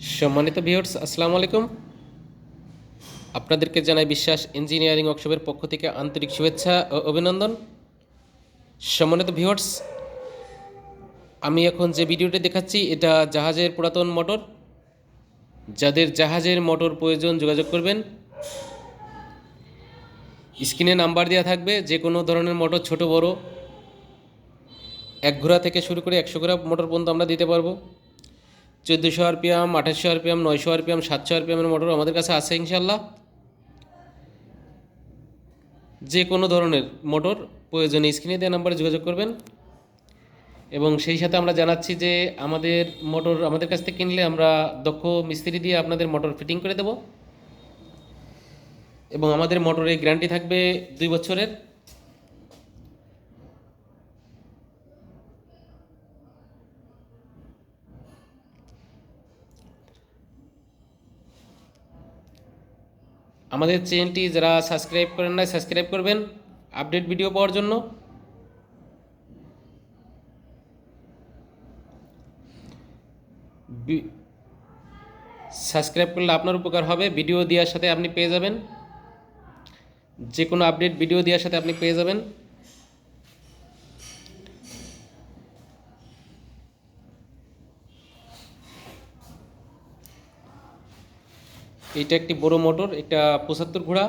সম্মানিত ভিউয়ার্স, আসসালামু আলাইকুম। আপনাদেরকে জানাই বিশ্বাস ইঞ্জিনিয়ারিং ওয়ার্কশপের পক্ষ থেকে আন্তরিক শুভেচ্ছা ও অভিনন্দন। সম্মানিত ভিউয়ার্স, আমি এখন যে ভিডিওটি দেখাচ্ছি এটা জাহাজের পুরাতন মোটর। যাদের জাহাজের মোটর প্রয়োজন যোগাযোগ করবেন। স্ক্রিনে নাম্বার দেওয়া থাকবে। যে কোনো ধরনের মোটর, ছোট বড়, 1 ঘোড়া থেকে শুরু করে 100 ঘোড়া মোটর পর্যন্ত আমরা দিতে পারবো। 1400 আরপিএম, 2800 আরপিএম, 900 আরপিএম, 700 আরপিএমের মোটর আমাদের কাছে আছে ইনশাল্লাহ। যে কোনো ধরনের মোটর প্রয়োজনে স্ক্রিনে দেওয়া নাম্বারে যোগাযোগ করবেন। এবং সেই সাথে আমরা জানাচ্ছি যে আমাদের মোটর আমাদের কাছ থেকে কিনলে আমরা দক্ষ মিস্ত্রি দিয়ে আপনাদের মোটর ফিটিং করে দেব। এবং আমাদের মোটরের গ্যারান্টি থাকবে 2 বছরের। আমাদের চ্যানেলটি যারা সাবস্ক্রাইব করেন না, সাবস্ক্রাইব করবেন আপডেট ভিডিও পাওয়ার জন্য। সাবস্ক্রাইব করলে আপনার উপকার হবে। ভিডিও দেওয়ার সাথে আপনি পেয়ে যাবেন, যে কোনো আপডেট ভিডিও দেওয়ার সাথে আপনি পেয়ে যাবেন। এইটা একটি বড় মোটর, এটা 75 ঘোড়া।